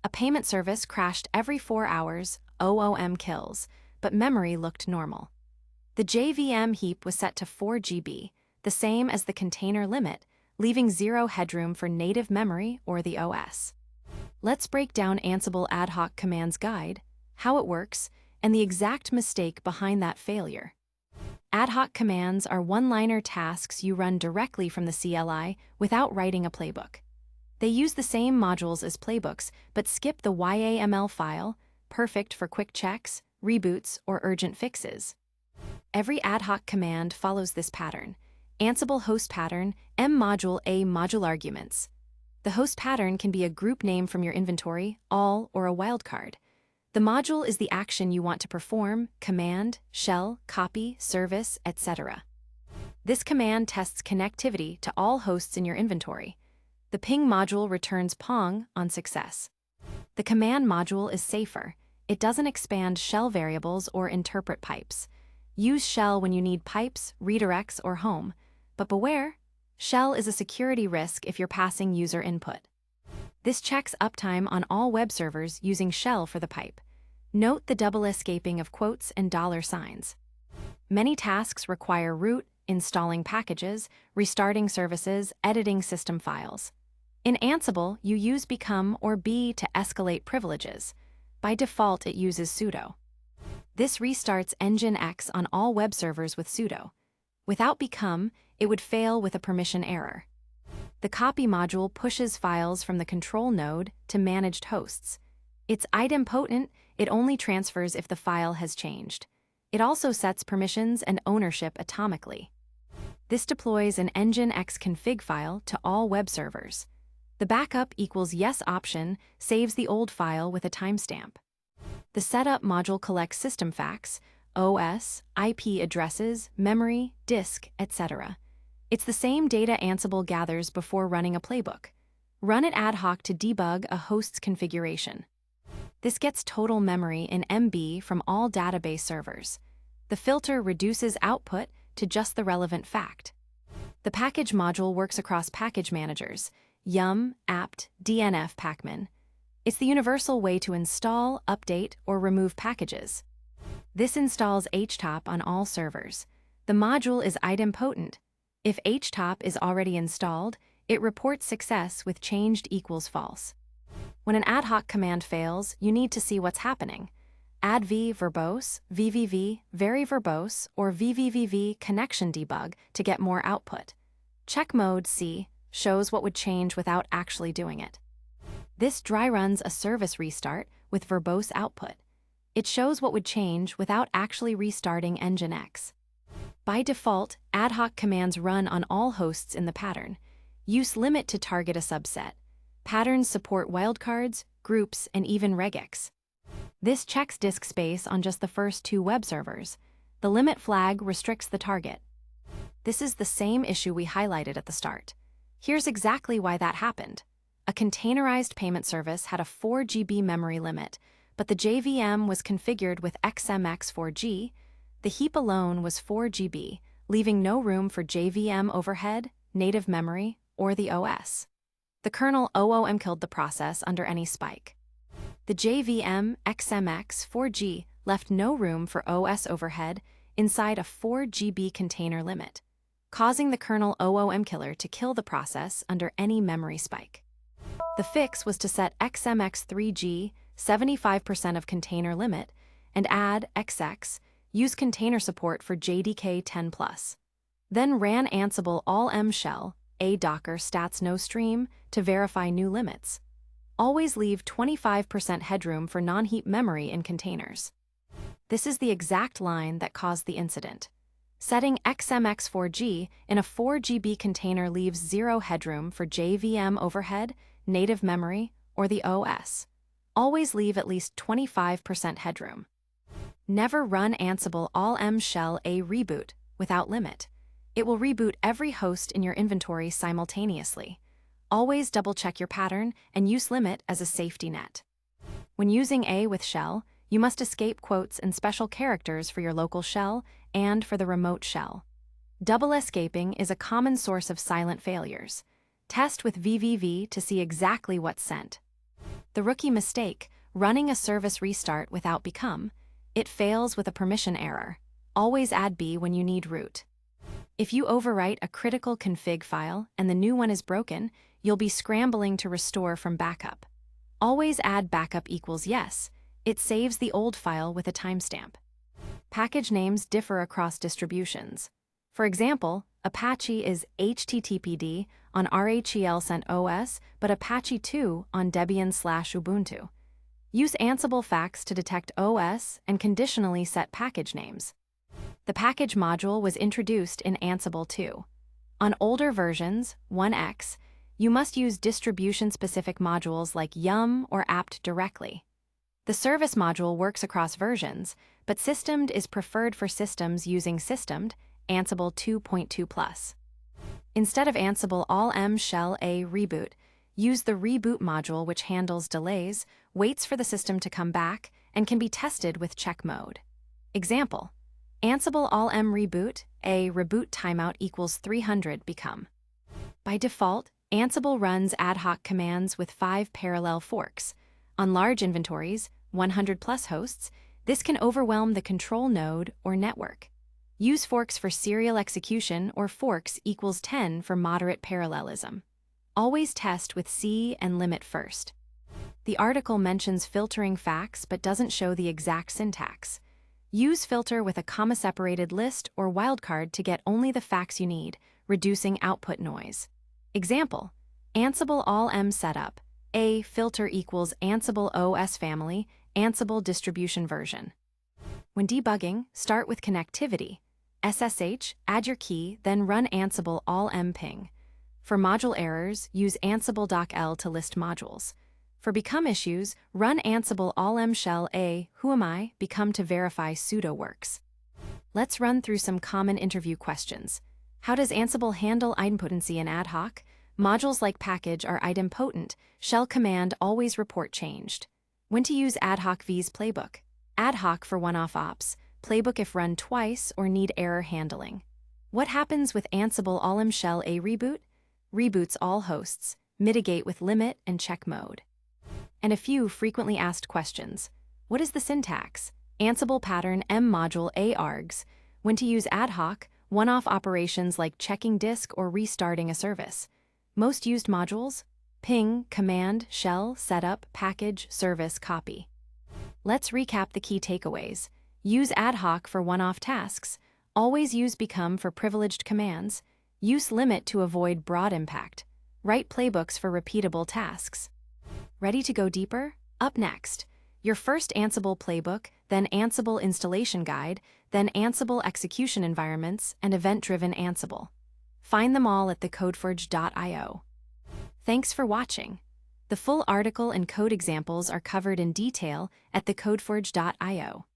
A payment service crashed every 4 hours, OOM kills, but memory looked normal. The JVM heap was set to 4 GB, the same as the container limit, leaving 0 headroom for native memory or the OS. Let's break down Ansible Ad-Hoc Commands guide, how it works, and the exact mistake behind that failure. Ad hoc commands are one-liner tasks you run directly from the CLI without writing a playbook. They use the same modules as playbooks, but skip the YAML file, perfect for quick checks, reboots, or urgent fixes. Every ad hoc command follows this pattern. Ansible host pattern, M-module A module arguments. The host pattern can be a group name from your inventory, all, or a wildcard. The module is the action you want to perform, command, shell, copy, service, etc. This command tests connectivity to all hosts in your inventory. The ping module returns pong on success. The command module is safer. It doesn't expand shell variables or interpret pipes. Use shell when you need pipes, redirects, or home. But beware, shell is a security risk if you're passing user input. This checks uptime on all web servers using shell for the pipe. Note the double escaping of quotes and $signs. Many tasks require root, installing packages, restarting services, editing system files. In Ansible, you use become or be to escalate privileges. By default, it uses sudo. This restarts Nginx on all web servers with sudo. Without become, it would fail with a permission error. The copy module pushes files from the control node to managed hosts. It's idempotent, it only transfers if the file has changed. It also sets permissions and ownership atomically. This deploys an Nginx config file to all web servers. The backup equals yes option saves the old file with a timestamp. The setup module collects system facts, OS, IP addresses, memory, disk, etc. It's the same data Ansible gathers before running a playbook. Run it ad hoc to debug a host's configuration. This gets total memory in MB from all database servers. The filter reduces output to just the relevant fact. The package module works across package managers, yum, apt, dnf, pacman. It's the universal way to install, update, or remove packages. This installs htop on all servers. The module is idempotent. If htop is already installed, it reports success with changed equals false. When an ad hoc command fails, you need to see what's happening. Add v verbose, vvv, very verbose, or vvvv connection debug to get more output. Check mode C shows what would change without actually doing it. This dry runs a service restart with verbose output. It shows what would change without actually restarting Nginx. By default, ad hoc commands run on all hosts in the pattern. Use limit to target a subset. Patterns support wildcards, groups, and even regex. This checks disk space on just the first 2 web servers. The limit flag restricts the target. This is the same issue we highlighted at the start. Here's exactly why that happened. A containerized payment service had a 4 GB memory limit, but the JVM was configured with XMX4G. The heap alone was 4 GB, leaving no room for JVM overhead, native memory, or the OS. The kernel OOM killed the process under any spike. The JVM XMX4G left no room for OS overhead inside a 4 GB container limit, causing the kernel OOM killer to kill the process under any memory spike. The fix was to set XMX3G 75% of container limit and add XX, use container support for JDK 10+. Then ran Ansible all-m shell, a docker stats no stream to verify new limits. Always leave 25% headroom for non-heap memory in containers. This is the exact line that caused the incident. Setting XMX4G in a 4 GB container leaves 0 headroom for JVM overhead, native memory, or the OS. Always leave at least 25% headroom. Never run Ansible all-m shell a reboot without limit. It will reboot every host in your inventory simultaneously. Always double-check your pattern and use limit as a safety net. When using a with shell, you must escape quotes and special characters for your local shell and for the remote shell. Double escaping is a common source of silent failures. Test with VVV to see exactly what's sent. The rookie mistake, running a service restart without become. It fails with a permission error. Always add B when you need root. If you overwrite a critical config file and the new one is broken, you'll be scrambling to restore from backup. Always add backup equals yes. It saves the old file with a timestamp. Package names differ across distributions. For example, Apache is HTTPD on RHEL CentOS, but Apache 2 on Debian/Ubuntu. Use Ansible facts to detect OS and conditionally set package names. The package module was introduced in Ansible 2. On older versions, 1x, you must use distribution-specific modules like yum or apt directly. The service module works across versions, but systemed is preferred for systems using systemed, Ansible 2.2+. Instead of Ansible OOM shell A reboot, use the reboot module, which handles delays, waits for the system to come back, and can be tested with check mode. Example: Ansible OOM reboot, a reboot timeout equals 300 become. By default, Ansible runs ad hoc commands with 5 parallel forks. On large inventories, 100+ hosts, this can overwhelm the control node or network. Use forks for serial execution or forks equals 10 for moderate parallelism. Always test with C and limit first. The article mentions filtering facts but doesn't show the exact syntax. Use filter with a comma-separated list or wildcard to get only the facts you need, reducing output noise. Example: Ansible OOM setup. A filter equals Ansible OS family, Ansible distribution version. When debugging, start with connectivity. SSH, add your key, then run Ansible OOM ping. For module errors, use Ansible docl to list modules. For become issues, run Ansible OOM shell A whoami become to verify sudo works. Let's run through some common interview questions. How does Ansible handle idempotency in ad hoc? Modules like package are idempotent. Shell command always report changed. When to use ad hoc v's playbook. Ad hoc for one-off ops. Playbook if run twice or need error handling. What happens with Ansible OOM shell A reboot? Reboots all hosts. Mitigate with limit and check mode. And a few frequently asked questions. What is the syntax? Ansible pattern M module A args. When to use ad hoc, one-off operations like checking disk or restarting a service. Most used modules: ping, command, shell, setup, package, service, copy. Let's recap the key takeaways. Use ad hoc for one-off tasks. Always use become for privileged commands. Use limit to avoid broad impact. Write playbooks for repeatable tasks. Ready to go deeper? Up next, your first Ansible playbook, then Ansible installation guide, then Ansible execution environments, and event-driven Ansible. Find them all at TheCodeForge.io. Thanks for watching. The full article and code examples are covered in detail at TheCodeForge.io.